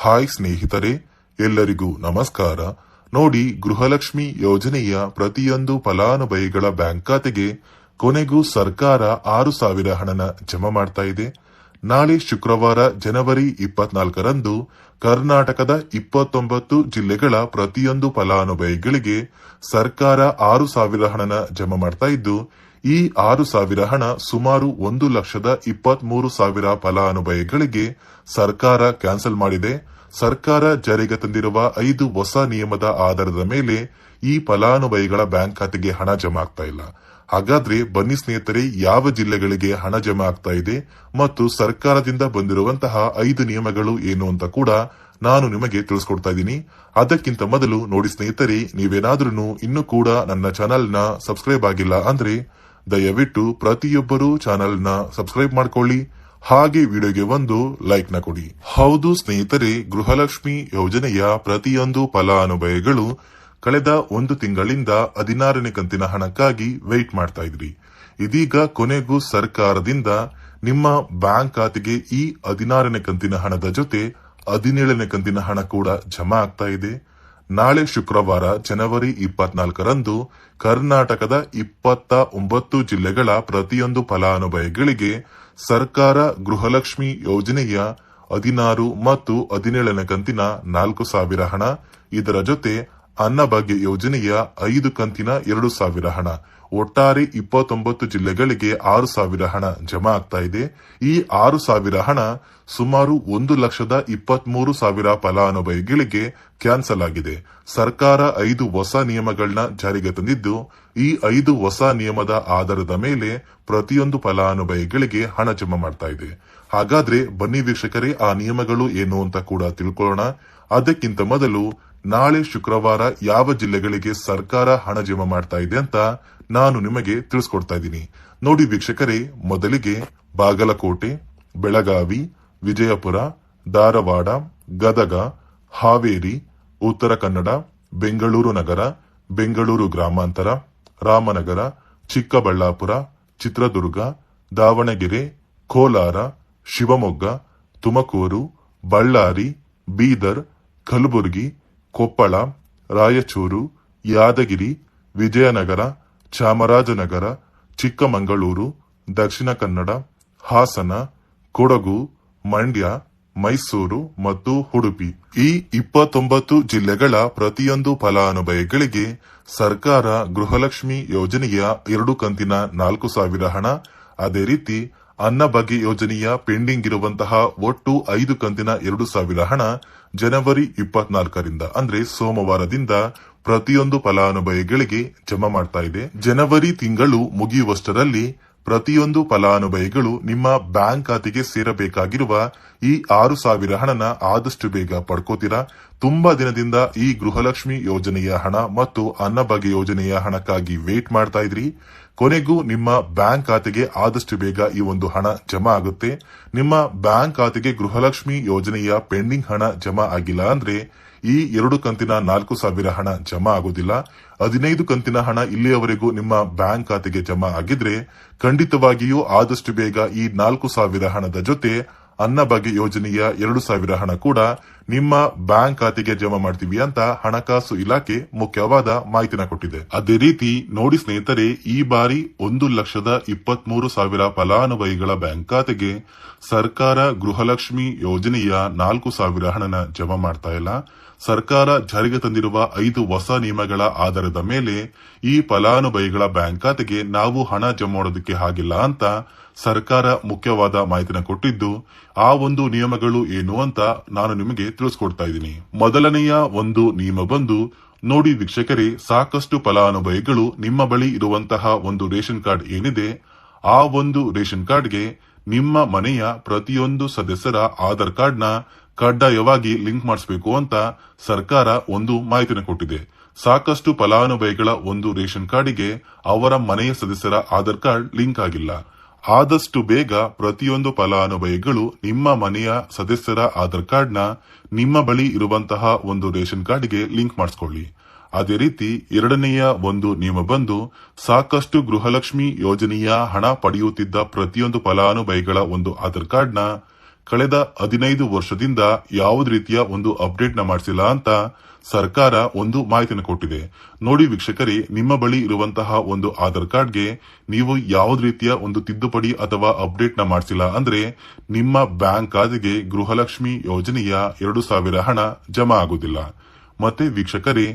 Hi ಸ್ನೇಹಿತರೆ, ಎಲ್ಲರಿಗೂ ನಮಸ್ಕಾರ. ನೋಡಿ, ಗೃಹಲಕ್ಷ್ಮಿ ಯೋಜನೆಯ ಪ್ರತಿಯೊಂದು ಫಲಾನುಭವಿಗಳ ಬ್ಯಾಂಕ್ ಖಾತೆಗೆ ಕೊನೆಗೂ ಸರ್ಕಾರ 6,000 ಹಣನ ಜಮಾ ಮಾಡ್ತಾ ಇದೆ. ನಾಳೆ ಶುಕ್ರವಾರ ಜನವರಿ 24ರಂದು ಕರ್ನಾಟಕದ 29 ಜಿಲ್ಲೆಗಳ ಪ್ರತಿಯೊಂದು ಫಲಾನುಭವಿಗಳಿಗೆ ಸರ್ಕಾರ 6,000 ಹಣನ ಜಮಾ ಮಾಡ್ತಾ ಇದ್ದು, ಈ 6,000 ಹಣ ಸುಮಾರು 1,23,000 ಫಲಾನುಭವಿಗಳಿಗೆ ಸರ್ಕಾರ ಕ್ಯಾನ್ಸಲ್ ಮಾಡಿದೆ. ಸರ್ಕಾರ ಜಾರಿಗೆ ತಂದಿರುವ 5 ಹೊಸ ನಿಯಮದ ಆಧಾರದ ಮೇಲೆ ಈ ಫಲಾನುಭವಿಗಳ ಬ್ಯಾಂಕ್ ಖಾತೆಗೆ ಹಣ ಜಮಾ ಆಗ್ತಾ ಇಲ್ಲ. ಹಾಗಾದ್ರೆ ಬನ್ನಿ ಸ್ನೇಹಿತರೆ, ಯಾವ ಜಿಲ್ಲೆಗಳಿಗೆ ಹಣ ಜಮಾ ಆಗ್ತಾ ಇದೆ ಮತ್ತು ಸರ್ಕಾರದಿಂದ ಬಂದಿರುವಂತಹ 5 ನಿಯಮಗಳು ಏನು ಅಂತ ಕೂಡ ನಾನು ನಿಮಗೆ ತಿಳಿಸ್ಕೊಡ್ತಾ ಇದ್ದೀನಿ. ಅದಕ್ಕಿಂತ ಮೊದಲು ನೋಡಿ ಸ್ನೇಹಿತರೆ, ನೀವೇನಾದ್ರೂ ಇನ್ನೂ ಕೂಡ ನನ್ನ ಚಾನೆಲ್ ನ ಸಬ್ಸ್ಕ್ರೈಬ್ ಆಗಿಲ್ಲ ಅಂದ್ರೆ ದಯವಿಟ್ಟು ಪ್ರತಿಯೊಬ್ಬರು ಚಾನೆಲ್ ನ ಸಬ್ಸ್ಕ್ರೈಬ್ ಮಾಡ್ಕೊಳ್ಳಿ, ಹಾಗೆ ವಿಡಿಯೋಗೆ ಒಂದು ಲೈಕ್ ನ ಕೊಡಿ. ಹೌದು ಸ್ನೇಹಿತರೆ, ಗೃಹಲಕ್ಷ್ಮಿ ಯೋಜನೆಯ ಪ್ರತಿಯೊಂದು ಫಲಾನುಭವಿಗಳು ಕಳೆದ 1 ತಿಂಗಳಿಂದ 16ನೇ ಕಂತಿನ ಹಣಕ್ಕಾಗಿ ವೆಯ್ಟ್ ಮಾಡ್ತಾ ಇದ್ರಿ. ಇದೀಗ ಕೊನೆಗೂ ಸರ್ಕಾರದಿಂದ ನಿಮ್ಮ ಬ್ಯಾಂಕ್ ಖಾತೆಗೆ ಈ 16ನೇ ಕಂತಿನ ಹಣದ ಜೊತೆ 17ನೇ ಕಂತಿನ ಹಣ ಕೂಡ ಜಮಾ ಆಗ್ತಾ ಇದೆ. ನಾಳೆ ಶುಕ್ರವಾರ ಜನವರಿ 24ರಂದು ಕರ್ನಾಟಕದ 29 ಜಿಲ್ಲೆಗಳ ಪ್ರತಿಯೊಂದು ಫಲಾನುಭವಿಗಳಿಗೆ ಸರ್ಕಾರ ಗೃಹಲಕ್ಷ್ಮಿ ಯೋಜನೆಯ 16 ಮತ್ತು 17ನೇ ಕಂತಿನ 4,000 ಹಣ, ಇದರ ಜೊತೆ ಅನ್ನಭಾಗ್ಯ ಯೋಜನೆಯ 5 ಕಂತಿನ 2,000 ಹಣ, ಒಟ್ಟಾರೆ 29 ಜಿಲ್ಲೆಗಳಿಗೆ 6,000 ಹಣ ಜಮಾ ಆಗ್ತಾ ಇದೆ. ಈ 6,000 ಹಣ ಸುಮಾರು 1,23,000 ಫಲಾನುಭವಿಗಳಿಗೆ ಕ್ಯಾನ್ಸಲ್ ಆಗಿದೆ. ಸರ್ಕಾರ 5 ಹೊಸ ನಿಯಮಗಳನ್ನ ಜಾರಿಗೆ ತಂದಿದ್ದು, ಈ 5 ಹೊಸ ನಿಯಮದ ಆಧಾರದ ಮೇಲೆ ಪ್ರತಿಯೊಂದು ಫಲಾನುಭವಿಗಳಿಗೆ ಹಣ ಜಮಾ ಮಾಡ್ತಾ ಇದೆ. ಹಾಗಾದ್ರೆ ಬನ್ನಿ ವೀಕ್ಷಕರೇ, ಆ ನಿಯಮಗಳು ಏನು ಅಂತ ಕೂಡ ತಿಳ್ಕೊಳ್ಳೋಣ. ಅದಕ್ಕಿಂತ ಮೊದಲು ನಾಳೆ ಶುಕ್ರವಾರ ಯಾವ ಜಿಲ್ಲೆಗಳಿಗೆ ಸರ್ಕಾರ ಹಣ ಜಮಾ ಮಾಡ್ತಾ ಇದೆ ಅಂತ ನಾನು ನಿಮಗೆ ತಿಳಿಸ್ಕೊಡ್ತಾ ಇದ್ದೀನಿ. ನೋಡಿ ವೀಕ್ಷಕರೇ, ಮೊದಲಿಗೆ ಬಾಗಲಕೋಟೆ, ಬೆಳಗಾವಿ, ವಿಜಯಪುರ, ಧಾರವಾಡ, ಗದಗ, ಹಾವೇರಿ, ಉತ್ತರ ಕನ್ನಡ, ಬೆಂಗಳೂರು ನಗರ, ಬೆಂಗಳೂರು ಗ್ರಾಮಾಂತರ, ರಾಮನಗರ, ಚಿಕ್ಕಬಳ್ಳಾಪುರ, ಚಿತ್ರದುರ್ಗ, ದಾವಣಗೆರೆ, ಕೋಲಾರ, ಶಿವಮೊಗ್ಗ, ತುಮಕೂರು, ಬಳ್ಳಾರಿ, ಬೀದರ್, ಕಲಬುರಗಿ, ಕೊಪ್ಪಳ, ರಾಯಚೂರು, ಯಾದಗಿರಿ, ವಿಜಯನಗರ, ಚಾಮರಾಜನಗರ, ಚಿಕ್ಕಮಗಳೂರು, ದಕ್ಷಿಣ ಕನ್ನಡ, ಹಾಸನ, ಕೊಡಗು, ಮಂಡ್ಯ, ಮೈಸೂರು ಮತ್ತು ಉಡುಪಿ, ಈ 29 ಜಿಲ್ಲೆಗಳ ಪ್ರತಿಯೊಂದು ಫಲಾನುಭವಿಗಳಿಗೆ ಸರ್ಕಾರ ಗೃಹಲಕ್ಷ್ಮಿ ಯೋಜನೆಯ 2 ಕಂತಿನ 4,000 ಹಣ, ಅದೇ ರೀತಿ ಅನ್ನಭಾಗ್ಯ ಯೋಜನೆಯ ಪೆಂಡಿಂಗ್ ಇರುವಂತಹ ಒಟ್ಟು 5 ಕಂತಿನ 2,000 ಹಣ ಜನವರಿ 24ರಿಂದ ಅಂದ್ರೆ ಸೋಮವಾರದಿಂದ ಪ್ರತಿಯೊಂದು ಫಲಾನುಭವಿಗಳಿಗೆ ಜಮಾ ಮಾಡ್ತಾ ಇದೆ. ಜನವರಿ ತಿಂಗಳು ಮುಗಿಯುವಷ್ಟರಲ್ಲಿ ಪ್ರತಿಯೊಂದು ಫಲಾನುಭವಿಗಳು ನಿಮ್ಮ ಬ್ಯಾಂಕ್ ಖಾತೆಗೆ ಸೇರಬೇಕಾಗಿರುವ ಈ 6,000 ಹಣನ ಆದಷ್ಟು ಬೇಗ ಪಡ್ಕೋತೀರಾ. ತುಂಬಾ ದಿನದಿಂದ ಈ ಗೃಹಲಕ್ಷ್ಮಿ ಯೋಜನೆಯ ಹಣ ಮತ್ತು ಅನ್ನಭಾಗ್ಯ ಯೋಜನೆಯ ಹಣಕ್ಕಾಗಿ ವೇಟ್ ಮಾಡ್ತಾ ಇದ್ರಿ. ಕೊನೆಗೂ ನಿಮ್ಮ ಬ್ಯಾಂಕ್ ಖಾತೆಗೆ ಆದಷ್ಟು ಬೇಗ ಈ ಒಂದು ಹಣ ಜಮಾ ಆಗುತ್ತೆ. ನಿಮ್ಮ ಬ್ಯಾಂಕ್ ಖಾತೆಗೆ ಗೃಹಲಕ್ಷ್ಮಿ ಯೋಜನೆಯ ಪೆಂಡಿಂಗ್ ಹಣ ಜಮಾ ಆಗಿಲ್ಲ ಅಂದ್ರೆ ಈ 2 ಕಂತಿನ 4,000 ಹಣ ಜಮಾ ಆಗೋದಿಲ್ಲ. 15 ಕಂತಿನ ಹಣ ಇಲ್ಲಿಯವರೆಗೂ ನಿಮ್ಮ ಬ್ಯಾಂಕ್ ಖಾತೆಗೆ ಜಮಾ ಆಗಿದ್ರೆ ಖಂಡಿತವಾಗಿಯೂ ಆದಷ್ಟು ಬೇಗ ಈ 4,000 ಹಣದ ಜೊತೆ ಅನ್ನಭಾಗ್ಯ ಯೋಜನೆಯ 2,000 ಹಣ ಕೂಡ ನಿಮ್ಮ ಬ್ಯಾಂಕ್ ಖಾತೆಗೆ ಜಮಾ ಮಾಡ್ತೀವಿ ಅಂತ ಹಣಕಾಸು ಇಲಾಖೆ ಮುಖ್ಯವಾದ ಮಾಹಿತಿನ ಕೊಟ್ಟಿದೆ. ಅದೇ ರೀತಿ ನೋಡಿ ಸ್ನೇಹಿತರೆ, ಈ ಬಾರಿ 1,23,000 ಫಲಾನುಭವಿಗಳ ಬ್ಯಾಂಕ್ ಖಾತೆಗೆ ಸರ್ಕಾರ ಗೃಹಲಕ್ಷ್ಮಿ ಯೋಜನೆಯ 4,000 ಹಣನ ಜಮಾ ಮಾಡ್ತಾ ಇಲ್ಲ. ಸರ್ಕಾರ ಜಾರಿಗೆ ತಂದಿರುವ 5 ಹೊಸ ನಿಯಮಗಳ ಆಧಾರದ ಮೇಲೆ ಈ ಫಲಾನುಭವಿಗಳ ಬ್ಯಾಂಕ್ ಖಾತೆಗೆ ನಾವು ಹಣ ಜಮಾ ಮಾಡೋದಕ್ಕೆ ಆಗಿಲ್ಲ ಅಂತ ಸರ್ಕಾರ ಮುಖ್ಯವಾದ ಮಾಹಿತಿನ ಕೊಟ್ಟಿದ್ದು, ಆ ಒಂದು ನಿಯಮಗಳು ಏನು ಅಂತ ನಾನು ನಿಮಗೆ ತಿಳಿಸ್ಕೊಡ್ತಾ ಇದ್ದೀನಿ. ಮೊದಲನೆಯ ಒಂದು ನಿಯಮ ಬಂದು, ನೋಡಿ ವೀಕ್ಷಕರೇ, ಸಾಕಷ್ಟು ಫಲಾನುಭವಿಗಳು ನಿಮ್ಮ ಬಳಿ ಇರುವಂತಹ ಒಂದು ರೇಷನ್ ಕಾರ್ಡ್ ಏನಿದೆ, ಆ ಒಂದು ರೇಷನ್ ಕಾರ್ಡ್ಗೆ ನಿಮ್ಮ ಮನೆಯ ಪ್ರತಿಯೊಂದು ಸದಸ್ಯರ ಆಧಾರ್ ಕಾರ್ಡ್ ನ ಕಡ್ಡಾಯವಾಗಿ ಲಿಂಕ್ ಮಾಡಿಸಬೇಕು ಅಂತ ಸರ್ಕಾರ ಒಂದು ಮಾಹಿತಿನ ಕೊಟ್ಟಿದೆ. ಸಾಕಷ್ಟು ಫಲಾನುಭವಿಗಳ ಒಂದು ರೇಷನ್ ಕಾರ್ಡಿಗೆ ಅವರ ಮನೆಯ ಸದಸ್ಯರ ಆಧಾರ್ ಕಾರ್ಡ್ ಲಿಂಕ್ ಆಗಿಲ್ಲ. ಆದಷ್ಟು ಬೇಗ ಪ್ರತಿಯೊಂದು ಫಲಾನುಭವಿಗಳು ನಿಮ್ಮ ಮನೆಯ ಸದಸ್ಯರ ಆಧಾರ್ ಕಾರ್ಡ್ ನ ನಿಮ್ಮ ಬಳಿ ಇರುವಂತಹ ಒಂದು ರೇಷನ್ ಕಾರ್ಡ್ಗೆ ಲಿಂಕ್ ಮಾಡಿಸ್ಕೊಳ್ಳಿ. ಅದೇ ರೀತಿ ಎರಡನೆಯ ಒಂದು ನಿಯಮ ಬಂದು, ಸಾಕಷ್ಟು ಗೃಹಲಕ್ಷ್ಮಿ ಯೋಜನೆಯ ಹಣ ಪಡೆಯುತ್ತಿದ್ದ ಪ್ರತಿಯೊಂದು ಫಲಾನುಭವಿಗಳ ಒಂದು ಆಧಾರ್ ಕಾರ್ಡ್ ನ ಕಳೆದ 15 ವರ್ಷದಿಂದ ಯಾವುದೇ ರೀತಿಯ ಒಂದು ಅಪ್ಡೇಟ್ ನ ಮಾಡಿಸಿಲ್ಲ ಅಂತ ಸರ್ಕಾರ ಒಂದು ಮಾಹಿತಿಯನ್ನು ಕೊಟ್ಟಿದೆ. ನೋಡಿ ವೀಕ್ಷಕರೇ, ನಿಮ್ಮ ಬಳಿ ಇರುವಂತಹ ಒಂದು ಆಧಾರ್ ಕಾರ್ಡ್ಗೆ ನೀವು ಯಾವುದೇ ರೀತಿಯ ಒಂದು ತಿದ್ದುಪಡಿ ಅಥವಾ ಅಪ್ಡೇಟ್ ನ ಮಾಡಿಸಿಲ್ಲ ಅಂದ್ರೆ ನಿಮ್ಮ ಬ್ಯಾಂಕ್ ಖಾತೆಗೆ ಗೃಹಲಕ್ಷ್ಮಿ ಯೋಜನೆಯ 2,000 ಹಣ ಜಮಾ ಆಗುವುದಿಲ್ಲ. ಮತ್ತೆ ವೀಕ್ಷಕರೇ,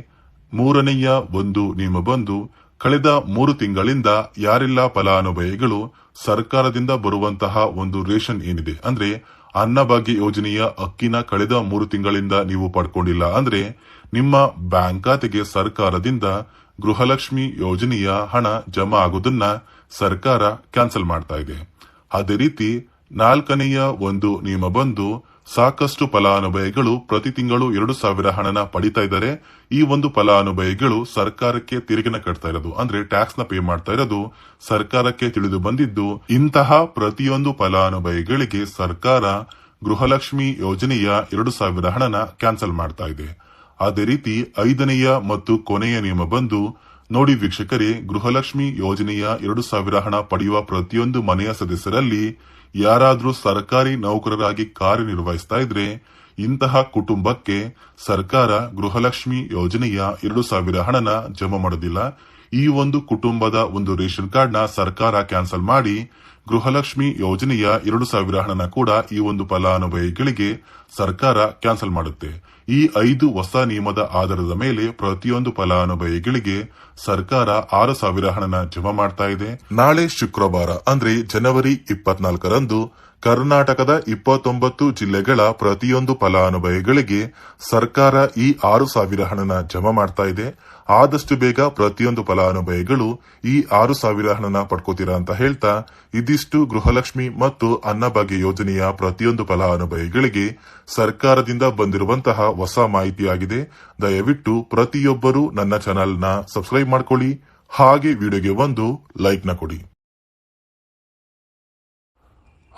ಮೂರನೆಯ ಒಂದು ನಿಯಮ ಬಂದು ಕಳೆದ 3 ತಿಂಗಳಿಂದ ಯಾರೆಲ್ಲ ಫಲಾನುಭವಿಗಳು ಸರ್ಕಾರದಿಂದ ಬರುವಂತಹ ಒಂದು ರೇಷನ್ ಏನಿದೆ ಅಂದ್ರೆ ಅನ್ನಭಾಗ್ಯ ಯೋಜನೆಯ ಅಕ್ಕಿನ ಕಳೆದ 3 ತಿಂಗಳಿಂದ ನೀವು ಪಡ್ಕೊಂಡಿಲ್ಲ ಅಂದ್ರೆ ನಿಮ್ಮ ಬ್ಯಾಂಕ್ ಖಾತೆಗೆ ಸರ್ಕಾರದಿಂದ ಗೃಹಲಕ್ಷ್ಮಿ ಯೋಜನೆಯ ಹಣ ಜಮಾ ಆಗುವುದನ್ನ ಸರ್ಕಾರ ಕ್ಯಾನ್ಸಲ್ ಮಾಡ್ತಾ ಇದೆ. ಅದೇ ರೀತಿ 4ನೆಯ ಒಂದು ನಿಯಮ ಬಂದು ಸಾಕಷ್ಟು ಫಲಾನುಭವಿಗಳು ಪ್ರತಿ ತಿಂಗಳು 2,000 ಹಣನ ಪಡಿತಾ ಇದ್ದಾರೆ. ಈ ಒಂದು ಫಲಾನುಭವಿಗಳು ಸರ್ಕಾರಕ್ಕೆ ತೆರಿಗೆನ ಕಟ್ತಾ ಇರೋದು ಅಂದ್ರೆ ಟ್ಯಾಕ್ಸ್ ನ ಪೇ ಮಾಡ್ತಾ ಇರೋದು ಸರ್ಕಾರಕ್ಕೆ ತಿಳಿದು ಬಂದಿದ್ದು, ಇಂತಹ ಪ್ರತಿಯೊಂದು ಫಲಾನುಭವಿಗಳಿಗೆ ಸರ್ಕಾರ ಗೃಹಲಕ್ಷ್ಮಿ ಯೋಜನೆಯ 2,000 ಹಣನ ಕ್ಯಾನ್ಸಲ್ ಮಾಡ್ತಾ ಇದೆ. ಅದೇ ರೀತಿ 5ನೆಯ ಮತ್ತು ಕೊನೆಯ ನಿಯಮ ಬಂದು ನೋಡಿ ವೀಕ್ಷಕರೇ, ಗೃಹಲಕ್ಷ್ಮಿ ಯೋಜನೆಯ 2,000 ಹಣ ಪಡೆಯುವ ಪ್ರತಿಯೊಂದು ಮನೆಯ ಸದಸ್ಯರಲ್ಲಿ ಯಾರಾದ್ರೂ ಸರ್ಕಾರಿ ನೌಕರರಾಗಿ ಕಾರ್ಯನಿರ್ವಹಿಸ್ತಾ ಇದ್ರೆ ಇಂತಹ ಕುಟುಂಬಕ್ಕೆ ಸರ್ಕಾರ ಗೃಹಲಕ್ಷ್ಮಿ ಯೋಜನೆಯ 2,000 ಹಣನ ಜಮಾ ಮಾಡೋದಿಲ್ಲ. ಈ ಒಂದು ಕುಟುಂಬದ ಒಂದು ರೇಷನ್ ಕಾರ್ಡ್ ನ ಸರ್ಕಾರ ಕ್ಯಾನ್ಸಲ್ ಮಾಡಿ ಗೃಹಲಕ್ಷ್ಮಿ ಯೋಜನೆಯ 2,000 ಹಣನ ಕೂಡ ಈ ಒಂದು ಫಲಾನುಭವಿಗಳಿಗೆ ಸರ್ಕಾರ ಕ್ಯಾನ್ಸಲ್ ಮಾಡುತ್ತೆ. ಈ 5 ಹೊಸ ನಿಯಮದ ಆಧಾರದ ಮೇಲೆ ಪ್ರತಿಯೊಂದು ಫಲಾನುಭವಿಗಳಿಗೆ ಸರ್ಕಾರ 6,000 ಹಣನ ಜಮಾ ಮಾಡ್ತಾ ಇದೆ. ನಾಳೆ ಶುಕ್ರವಾರ ಅಂದ್ರೆ ಜನವರಿ 24ರಂದು ಕರ್ನಾಟಕದ 29 ಜಿಲ್ಲೆಗಳ ಪ್ರತಿಯೊಂದು ಫಲಾನುಭವಿಗಳಿಗೆ ಸರ್ಕಾರ ಈ 6,000 ಹಣನ ಜಮಾ ಮಾಡ್ತಾ ಇದೆ. ಆದಷ್ಟು ಬೇಗ ಪ್ರತಿಯೊಂದು ಫಲಾನುಭವಿಗಳು ಈ 6,000 ಹಣನ ಪಡ್ಕೋತೀರಾ ಅಂತ ಹೇಳ್ತಾ, ಇದಿಷ್ಟು ಗೃಹಲಕ್ಷ್ಮಿ ಮತ್ತು ಅನ್ನಭಾಗ್ಯ ಯೋಜನೆಯ ಪ್ರತಿಯೊಂದು ಫಲಾನುಭವಿಗಳಿಗೆ ಸರ್ಕಾರದಿಂದ ಬಂದಿರುವಂತಹ ಹೊಸ ಮಾಹಿತಿಯಾಗಿದೆ. ದಯವಿಟ್ಟು ಪ್ರತಿಯೊಬ್ಬರು ನನ್ನ ಚಾನೆಲ್ ನ ಸಬ್ಸ್ಕ್ರೈಬ್ ಮಾಡ್ಕೊಳ್ಳಿ, ಹಾಗೆ ವಿಡಿಯೋಗೆ ಒಂದು ಲೈಕ್ ನ ಕೊಡಿ.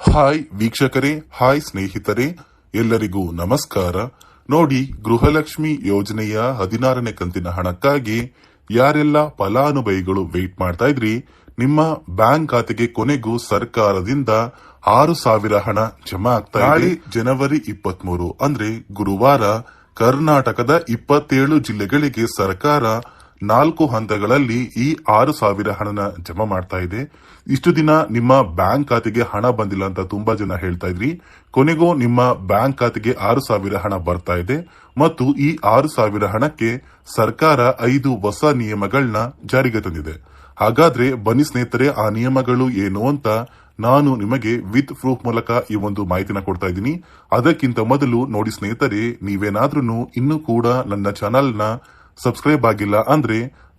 ಹಾಯ್ ವೀಕ್ಷಕರೇ, ಹಾಯ್ ಸ್ನೇಹಿತರೆ, ಎಲ್ಲರಿಗೂ ನಮಸ್ಕಾರ. ನೋಡಿ, ಗೃಹಲಕ್ಷ್ಮಿ ಯೋಜನೆಯ 16ನೇ ಕಂತಿನ ಹಣಕ್ಕಾಗಿ ಯಾರೆಲ್ಲ ಫಲಾನುಭವಿಗಳು ವೇಟ್ ಮಾಡ್ತಾ ಇದ್ರಿ, ನಿಮ್ಮ ಬ್ಯಾಂಕ್ ಖಾತೆಗೆ ಕೊನೆಗೂ ಸರ್ಕಾರದಿಂದ 6,000 ಹಣ ಜಮಾ ಆಗ್ತಾ ಇದೆ. ಜನವರಿ 23 ಅಂದ್ರೆ ಗುರುವಾರ ಕರ್ನಾಟಕದ 27 ಜಿಲ್ಲೆಗಳಿಗೆ ಸರ್ಕಾರ 4 ಹಂತಗಳಲ್ಲಿ ಈ 6,000 ಹಣನ ಜಮಾ ಮಾಡ್ತಾ ಇದೆ. ಇಷ್ಟು ದಿನ ನಿಮ್ಮ ಬ್ಯಾಂಕ್ ಖಾತೆಗೆ ಹಣ ಬಂದಿಲ್ಲ ಅಂತ ತುಂಬಾ ಜನ ಹೇಳ್ತಾ ಇದ್ರಿ. ಕೊನೆಗೂ ನಿಮ್ಮ ಬ್ಯಾಂಕ್ ಖಾತೆಗೆ 6,000 ಹಣ ಬರ್ತಾ ಇದೆ ಮತ್ತು ಈ 6,000 ಹಣಕ್ಕೆ ಸರ್ಕಾರ 5 ಹೊಸ ನಿಯಮಗಳನ್ನ ಜಾರಿಗೆ ತಂದಿದೆ. ಹಾಗಾದ್ರೆ ಬನ್ನಿ ಸ್ನೇಹಿತರೆ, ಆ ನಿಯಮಗಳು ಏನು ಅಂತ ನಾನು ನಿಮಗೆ ವಿತ್ ಪ್ರೂಫ್ ಮೂಲಕ ಈ ಒಂದು ಮಾಹಿತಿನ ಕೊಡ್ತಾ ಇದ್ದೀನಿ. ಅದಕ್ಕಿಂತ ಮೊದಲು ನೋಡಿ ಸ್ನೇಹಿತರೆ, ನೀವೇನಾದ್ರೂ ಇನ್ನೂ ಕೂಡ ನನ್ನ ಚಾನೆಲ್ ನ ಸಬ್ಸ್ಕ್ರೈಬ್ ಆಗಿಲ್ಲ ಅಂದ್ರೆ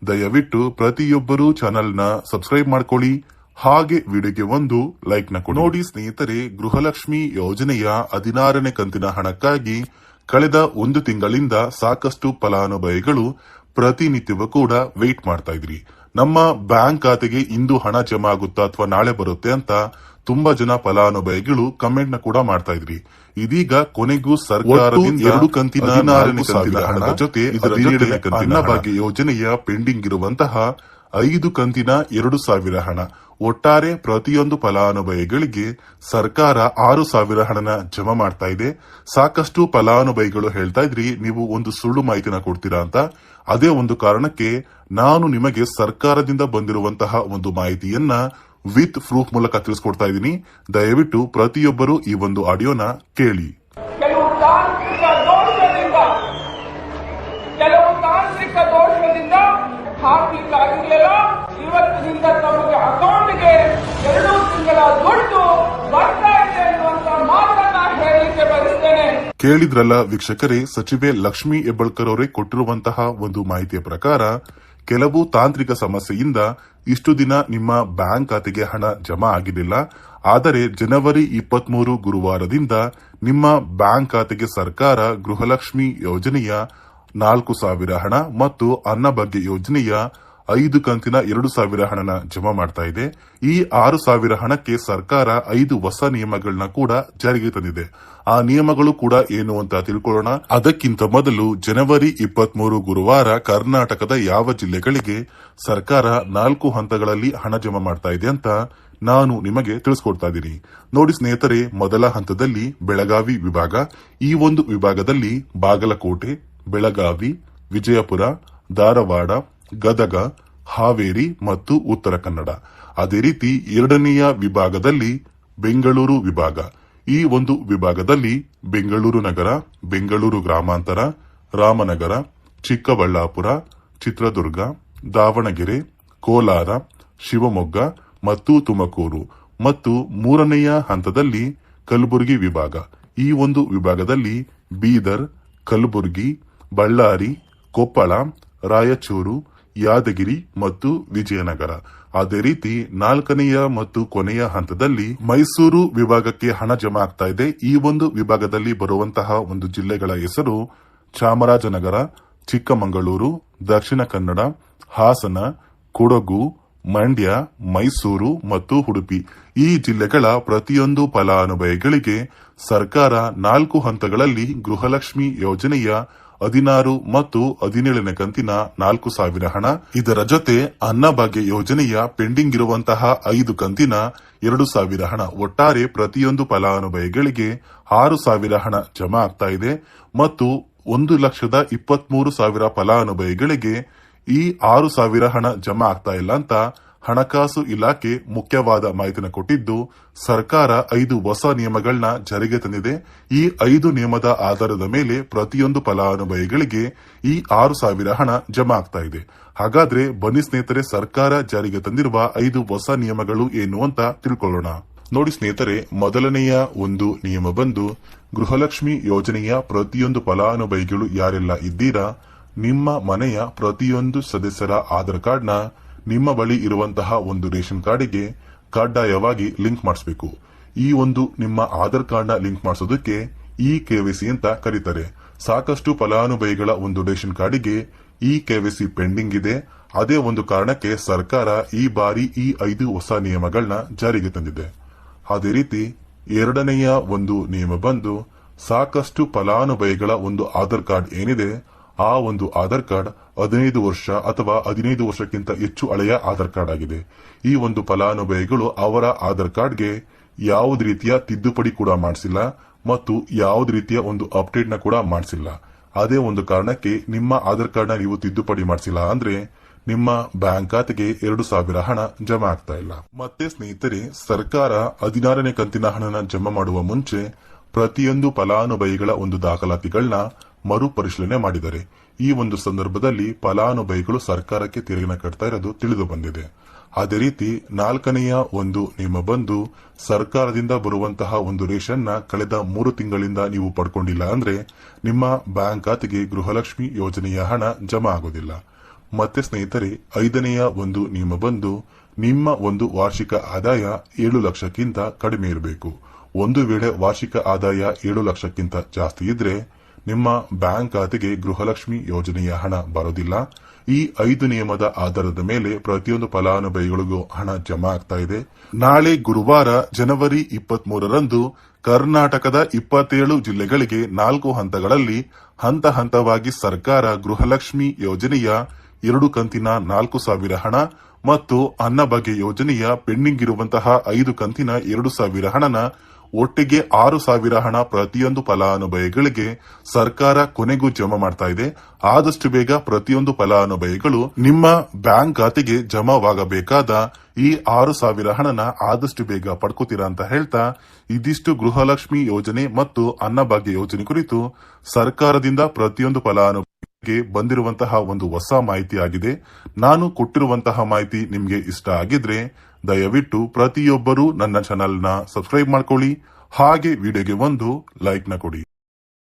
ದಯವಿಟ್ಟು ಪ್ರತಿಯೊಬ್ಬರು ಚಾನೆಲ್ ನ ಸಬ್ಸ್ಕ್ರೈಬ್ ಮಾಡ್ಕೊಳ್ಳಿ, ಹಾಗೆ ವಿಡಿಯೋಗೆ ಒಂದು ಲೈಕ್ ನ ಕೊಡಿ. ನೋಡಿ ಸ್ನೇಹಿತರೆ, ಗೃಹಲಕ್ಷ್ಮಿ ಯೋಜನೆಯ 16ನೇ ಕಂತಿನ ಹಣಕ್ಕಾಗಿ ಕಳೆದ 1 ತಿಂಗಳಿಂದ ಸಾಕಷ್ಟು ಫಲಾನುಭವಿಗಳು ಪ್ರತಿನಿತ್ಯವೂ ಕೂಡ ವೇಟ್ ಮಾಡ್ತಾ ಇದ್ರಿ. ನಮ್ಮ ಬ್ಯಾಂಕ್ ಖಾತೆಗೆ ಇಂದು ಹಣ ಜಮಾ ಆಗುತ್ತಾ ಅಥವಾ ನಾಳೆ ಬರುತ್ತೆ ಅಂತ ತುಂಬಾ ಜನ ಫಲಾನುಭವಿಗಳು ಕಮೆಂಟ್ ನ ಕೂಡ ಮಾಡ್ತಾ ಇದ್ರಿ. ಇದೀಗ ಕೊನೆಗೂ ಸರ್ಕಾರದಿಂದ 2 ಕಂತಿನ 16,000 ಹಣದ ಜೊತೆ ಅನ್ನಭಾಗ್ಯ ಯೋಜನೆಯ ಪೆಂಡಿಂಗ್ ಇರುವಂತಹ 5 ಕಂತಿನ 2,000 ಹಣ, ಒಟ್ಟಾರೆ ಪ್ರತಿಯೊಂದು ಫಲಾನುಭವಿಗಳಿಗೆ ಸರ್ಕಾರ 6,000 ಹಣನ ಜಮಾ ಮಾಡ್ತಾ ಇದೆ. ಸಾಕಷ್ಟು ಫಲಾನುಭವಿಗಳು ಹೇಳ್ತಾ ಇದ್ರಿ, ನೀವು ಒಂದು ಸುಳ್ಳು ಮಾಹಿತಿನ ಕೊಡ್ತೀರಾ ಅಂತ. ಅದೇ ಒಂದು ಕಾರಣಕ್ಕೆ ನಾನು ನಿಮಗೆ ಸರ್ಕಾರದಿಂದ ಬಂದಿರುವಂತಹ ಒಂದು ಮಾಹಿತಿಯನ್ನ ವಿತ್ ಪ್ರೂಫ್ ಮೂಲಕ ತಿಳಿಸ್ಕೊಡ್ತಾ ಇದ್ದೀನಿ. ದಯವಿಟ್ಟು ಪ್ರತಿಯೊಬ್ಬರು ಈ ಒಂದು ಆಡಿಯೋನ ಕೇಳಿ. ಕೆಲವು ತಾಂತ್ರಿಕ ದೋಷದಿಂದ ಹಾಕಲಿಕ್ಕಾಗಿರಲಿಲ್ಲ. ಇವತ್ತಿನಿಂದ ತಮಗೆ ಅಕೌಂಟ್ಗೆ 2 ತಿಂಗಳ ದುಡ್ಡು ಬರ್ತಾ ಇದೆ ಅನ್ನುವಂತ ಮಾತನ್ನ ಹೇಳಲಿಕ್ಕೆ ಬಯಸ್ತೇನೆ. ಕೇಳಿದ್ರಲ್ಲ ವೀಕ್ಷಕರೇ, ಸಚಿವೆ ಲಕ್ಷ್ಮೀ ಹೆಬ್ಬಾಳ್ಕರ್ ಅವರೇ ಕೊಟ್ಟಿರುವಂತಹ ಒಂದು ಮಾಹಿತಿಯ ಪ್ರಕಾರ ಕೆಲವು ತಾಂತ್ರಿಕ ಸಮಸ್ಯೆಯಿಂದ ಇಷ್ಟು ದಿನ ನಿಮ್ಮ ಬ್ಯಾಂಕ್ ಖಾತೆಗೆ ಹಣ ಜಮಾ ಆಗಿರಲಿಲ್ಲ. ಆದರೆ ಜನವರಿ 23 ಗುರುವಾರದಿಂದ ನಿಮ್ಮ ಬ್ಯಾಂಕ್ ಖಾತೆಗೆ ಸರ್ಕಾರ ಗೃಹಲಕ್ಷ್ಮಿ ಯೋಜನೆಯ 4,000 ಹಣ ಮತ್ತು ಅನ್ನಭಾಗ್ಯ ಯೋಜನೆಯ 5 ಕಂತಿನ 2,000 ಹಣನ ಜಮಾ ಮಾಡ್ತಾ ಇದೆ. ಈ 6,000 ಹಣಕ್ಕೆ ಸರ್ಕಾರ 5 ಹೊಸ ನಿಯಮಗಳನ್ನ ಕೂಡ ಜಾರಿಗೆ ತಂದಿದೆ. ಆ ನಿಯಮಗಳು ಕೂಡ ಏನು ಅಂತ ತಿಳ್ಕೊಳ್ಳೋಣ. ಅದಕ್ಕಿಂತ ಮೊದಲು ಜನವರಿ 23 ಗುರುವಾರ ಕರ್ನಾಟಕದ ಯಾವ ಜಿಲ್ಲೆಗಳಿಗೆ ಸರ್ಕಾರ 4 ಹಂತಗಳಲ್ಲಿ ಹಣ ಜಮಾ ಮಾಡ್ತಾ ಇದೆ ಅಂತ ನಾನು ನಿಮಗೆ ತಿಳಿಸ್ಕೊಡ್ತಾ ಇದ್ದೀನಿ. ನೋಡಿ ಸ್ನೇಹಿತರೆ, ಮೊದಲ ಹಂತದಲ್ಲಿ ಬೆಳಗಾವಿ ವಿಭಾಗ. ಈ ಒಂದು ವಿಭಾಗದಲ್ಲಿ ಬಾಗಲಕೋಟೆ, ಬೆಳಗಾವಿ, ವಿಜಯಪುರ, ಧಾರವಾಡ, ಗದಗ, ಹಾವೇರಿ ಮತ್ತು ಉತ್ತರ ಕನ್ನಡ. ಅದೇ ರೀತಿ ಎರಡನೆಯ ವಿಭಾಗದಲ್ಲಿ ಬೆಂಗಳೂರು ವಿಭಾಗ. ಈ ಒಂದು ವಿಭಾಗದಲ್ಲಿ ಬೆಂಗಳೂರು ನಗರ, ಬೆಂಗಳೂರು ಗ್ರಾಮಾಂತರ, ರಾಮನಗರ, ಚಿಕ್ಕಬಳ್ಳಾಪುರ, ಚಿತ್ರದುರ್ಗ, ದಾವಣಗೆರೆ, ಕೋಲಾರ, ಶಿವಮೊಗ್ಗ ಮತ್ತು ತುಮಕೂರು. ಮತ್ತು ಮೂರನೆಯ ಹಂತದಲ್ಲಿ ಕಲಬುರಗಿ ವಿಭಾಗ. ಈ ಒಂದು ವಿಭಾಗದಲ್ಲಿ ಬೀದರ್, ಕಲಬುರಗಿ, ಬಳ್ಳಾರಿ, ಕೊಪ್ಪಳ, ರಾಯಚೂರು, ಯಾದಗಿರಿ ಮತ್ತು ವಿಜಯನಗರ. ಅದೇ ರೀತಿ ನಾಲ್ಕನೆಯ ಮತ್ತು ಕೊನೆಯ ಹಂತದಲ್ಲಿ ಮೈಸೂರು ವಿಭಾಗಕ್ಕೆ ಹಣ ಜಮಾ ಆಗ್ತಾ ಇದೆ. ಈ ಒಂದು ವಿಭಾಗದಲ್ಲಿ ಬರುವಂತಹ ಒಂದು ಜಿಲ್ಲೆಗಳ ಹೆಸರು ಚಾಮರಾಜನಗರ, ಚಿಕ್ಕಮಗಳೂರು, ದಕ್ಷಿಣ ಕನ್ನಡ, ಹಾಸನ, ಕೊಡಗು, ಮಂಡ್ಯ, ಮೈಸೂರು ಮತ್ತು ಉಡುಪಿ. ಈ ಜಿಲ್ಲೆಗಳ ಪ್ರತಿಯೊಂದು ಫಲಾನುಭವಿಗಳಿಗೆ ಸರ್ಕಾರ 4 ಹಂತಗಳಲ್ಲಿ ಗೃಹಲಕ್ಷ್ಮಿ ಯೋಜನೆಯ 16 ಮತ್ತು 17ನೇ ಕಂತಿನ 4,000 ಹಣ, ಇದರ ಜೊತೆ ಅನ್ನಭಾಗ್ಯ ಯೋಜನೆಯ ಪೆಂಡಿಂಗ್ ಇರುವಂತಹ 5 ಕಂತಿನ 2,000 ಹಣ, ಒಟ್ಟಾರೆ ಪ್ರತಿಯೊಂದು ಫಲಾನುಭವಿಗಳಿಗೆ 6,000 ಹಣ ಜಮಾ ಆಗ್ತಾ ಇದೆ. ಮತ್ತು 1,23,000 ಫಲಾನುಭವಿಗಳಿಗೆ ಈ 6,000 ಹಣ ಜಮಾ ಆಗ್ತಾ ಇಲ್ಲ ಅಂತ ಹಣಕಾಸು ಇಲಾಖೆ ಮುಖ್ಯವಾದ ಮಾಹಿತಿನ ಕೊಟ್ಟಿದ್ದು, ಸರ್ಕಾರ 5 ಹೊಸ ನಿಯಮಗಳನ್ನ ಜಾರಿಗೆ ತಂದಿದೆ. ಈ 5 ನಿಯಮದ ಆಧಾರದ ಮೇಲೆ ಪ್ರತಿಯೊಂದು ಫಲಾನುಭವಿಗಳಿಗೆ ಈ 6,000 ಹಣ ಜಮಾ ಆಗ್ತಾ ಇದೆ. ಹಾಗಾದ್ರೆ ಬನ್ನಿ ಸ್ನೇಹಿತರೆ, ಸರ್ಕಾರ ಜಾರಿಗೆ ತಂದಿರುವ 5 ಹೊಸ ನಿಯಮಗಳು ಏನು ಅಂತ ತಿಳ್ಕೊಳ್ಳೋಣ. ನೋಡಿ ಸ್ನೇಹಿತರೆ, ಮೊದಲನೆಯ ಒಂದು ನಿಯಮ ಬಂದು ಗೃಹಲಕ್ಷ್ಮಿ ಯೋಜನೆಯ ಪ್ರತಿಯೊಂದು ಫಲಾನುಭವಿಗಳು ಯಾರೆಲ್ಲ ಇದ್ದೀರಾ, ನಿಮ್ಮ ಮನೆಯ ಪ್ರತಿಯೊಂದು ಸದಸ್ಯರ ಆಧಾರ್ ಕಾರ್ಡ್ನ ನಿಮ್ಮ ಬಳಿ ಇರುವಂತಹ ಒಂದು ರೇಷನ್ ಕಾರ್ಡಿಗೆ ಕಡ್ಡಾಯವಾಗಿ ಲಿಂಕ್ ಮಾಡಿಸಬೇಕು. ಈ ಒಂದು ನಿಮ್ಮ ಆಧಾರ್ ಕಾರ್ಡ್ನ ಲಿಂಕ್ ಮಾಡಿಸೋದಕ್ಕೆ KYC ಅಂತ ಕರೀತಾರೆ. ಸಾಕಷ್ಟು ಫಲಾನುಭವಿಗಳ ಒಂದು ರೇಷನ್ ಕಾರ್ಡಿಗೆ KYC ಪೆಂಡಿಂಗ್ ಇದೆ. ಅದೇ ಒಂದು ಕಾರಣಕ್ಕೆ ಸರ್ಕಾರ ಈ ಬಾರಿ ಈ 5 ಹೊಸ ನಿಯಮಗಳನ್ನ ಜಾರಿಗೆ ತಂದಿದೆ. ಅದೇ ರೀತಿ ಎರಡನೆಯ ಒಂದು ನಿಯಮ ಬಂದು ಸಾಕಷ್ಟು ಫಲಾನುಭವಿಗಳ ಒಂದು ಆಧಾರ್ ಕಾರ್ಡ್ ಏನಿದೆ, ಆ ಒಂದು ಆಧಾರ್ ಕಾರ್ಡ್ 15 ವರ್ಷ ಅಥವಾ 15 ವರ್ಷಕ್ಕಿಂತ ಹೆಚ್ಚು ಹಳೆಯ ಆಧಾರ್ ಕಾರ್ಡ್ ಆಗಿದೆ. ಈ ಒಂದು ಫಲಾನುಭವಿಗಳು ಅವರ ಆಧಾರ್ ಕಾರ್ಡ್ಗೆ ಯಾವುದೇ ರೀತಿಯ ತಿದ್ದುಪಡಿ ಕೂಡ ಮಾಡಿಸಿಲ್ಲ ಮತ್ತು ಯಾವುದೇ ರೀತಿಯ ಒಂದು ಅಪ್ಡೇಟ್ ನ ಕೂಡ ಮಾಡಿಸಿಲ್ಲ. ಅದೇ ಒಂದು ಕಾರಣಕ್ಕೆ ನಿಮ್ಮ ಆಧಾರ್ ಕಾರ್ಡ್ ನ ನೀವು ತಿದ್ದುಪಡಿ ಮಾಡಿಸಿಲ್ಲ ಅಂದ್ರೆ ನಿಮ್ಮ ಬ್ಯಾಂಕ್ ಖಾತೆಗೆ 2,000 ಹಣ ಜಮಾ ಆಗ್ತಾ ಇಲ್ಲ. ಮತ್ತೆ ಸ್ನೇಹಿತರೆ, ಸರ್ಕಾರ 16ನೇ ಕಂತಿನ ಹಣನ ಜಮಾ ಮಾಡುವ ಮುಂಚೆ ಪ್ರತಿಯೊಂದು ಫಲಾನುಭವಿಗಳ ಒಂದು ದಾಖಲಾತಿಗಳನ್ನ ಮರುಪರಿಶೀಲನೆ ಮಾಡಿದ್ದಾರೆ. ಈ ಒಂದು ಸಂದರ್ಭದಲ್ಲಿ ಫಲಾನುಭವಿಗಳು ಸರ್ಕಾರಕ್ಕೆ ತೆರಿಗೆನ ಕಟ್ತಾ ಇರೋದು ತಿಳಿದು ಬಂದಿದೆ. ಅದೇ ರೀತಿ 4ನೆಯ ಒಂದು ನಿಯಮ ಬಂದು ಸರ್ಕಾರದಿಂದ ಬರುವಂತಹ ಒಂದು ರೇಷನ್ ನ ಕಳೆದ 3 ತಿಂಗಳಿಂದ ನೀವು ಪಡ್ಕೊಂಡಿಲ್ಲ ಅಂದ್ರೆ ನಿಮ್ಮ ಬ್ಯಾಂಕ್ ಖಾತೆಗೆ ಗೃಹಲಕ್ಷ್ಮಿ ಯೋಜನೆಯ ಹಣ ಜಮಾ ಆಗೋದಿಲ್ಲ. ಮತ್ತೆ ಸ್ನೇಹಿತರೆ, 5ನೆಯ ಒಂದು ನಿಯಮ ಬಂದು ನಿಮ್ಮ ಒಂದು ವಾರ್ಷಿಕ ಆದಾಯ 7 ಲಕ್ಷಕ್ಕಿಂತ ಕಡಿಮೆ ಇರಬೇಕು. ಒಂದು ವೇಳೆ ವಾರ್ಷಿಕ ಆದಾಯ 7 ಲಕ್ಷಕ್ಕಿಂತ ಜಾಸ್ತಿ ಇದ್ರೆ ನಿಮ್ಮ ಬ್ಯಾಂಕ್ ಖಾತೆಗೆ ಗೃಹಲಕ್ಷ್ಮಿ ಯೋಜನೆಯ ಹಣ ಬರೋದಿಲ್ಲ. ಈ 5 ನಿಯಮದ ಆಧಾರದ ಮೇಲೆ ಪ್ರತಿಯೊಂದು ಫಲಾನುಭವಿಗಳಿಗೂ ಹಣ ಜಮಾ ಆಗ್ತಾ ಇದೆ. ನಾಳೆ ಗುರುವಾರ ಜನವರಿ 23ರಂದು ಕರ್ನಾಟಕದ 27 ಜಿಲ್ಲೆಗಳಿಗೆ 4 ಹಂತಗಳಲ್ಲಿ ಹಂತ ಹಂತವಾಗಿ ಸರ್ಕಾರ ಗೃಹಲಕ್ಷ್ಮಿ ಯೋಜನೆಯ 2 ಕಂತಿನ 4,000 ಹಣ ಮತ್ತು ಅನ್ನಭಾಗ್ಯ ಯೋಜನೆಯ ಪೆಂಡಿಂಗ್ ಇರುವಂತಹ 5 ಕಂತಿನ 2,000 ಹಣನ ಒಟ್ಟಿಗೆ 6,000 ಹಣ ಪ್ರತಿಯೊಂದು ಫಲಾನುಭವಿಗಳಿಗೆ ಸರ್ಕಾರ ಕೊನೆಗೂ ಜಮಾ ಮಾಡ್ತಾ ಇದೆ. ಆದಷ್ಟು ಬೇಗ ಪ್ರತಿಯೊಂದು ಫಲಾನುಭವಿಗಳು ನಿಮ್ಮ ಬ್ಯಾಂಕ್ ಖಾತೆಗೆ ಜಮಾವಾಗಬೇಕಾದ ಈ 6,000 ಹಣನ ಆದಷ್ಟು ಬೇಗ ಪಡ್ಕೋತೀರಾ ಅಂತ ಹೇಳ್ತಾ, ಇದಿಷ್ಟು ಗೃಹಲಕ್ಷ್ಮಿ ಯೋಜನೆ ಮತ್ತು ಅನ್ನಭಾಗ್ಯ ಯೋಜನೆ ಕುರಿತು ಸರ್ಕಾರದಿಂದ ಪ್ರತಿಯೊಂದು ಫಲಾನುಭವಿಗೆ ಬಂದಿರುವಂತಹ ಒಂದು ಹೊಸ ಮಾಹಿತಿ ಆಗಿದೆ. ನಾನು ಕೊಟ್ಟಿರುವಂತಹ ಮಾಹಿತಿ ನಿಮಗೆ ಇಷ್ಟ ಆಗಿದ್ರೆ ದಯವಿಟ್ಟು ಪ್ರತಿಯೊಬ್ಬರೂ ನನ್ನ ಚಾನೆಲ್ನ ಸಬ್ಸ್ಕ್ರೈಬ್ ಮಾಡ್ಕೊಳ್ಳಿ. ಹಾಗೆ ವಿಡಿಯೋಗೆ ಒಂದು ಲೈಕ್ ನ ಕೊಡಿ.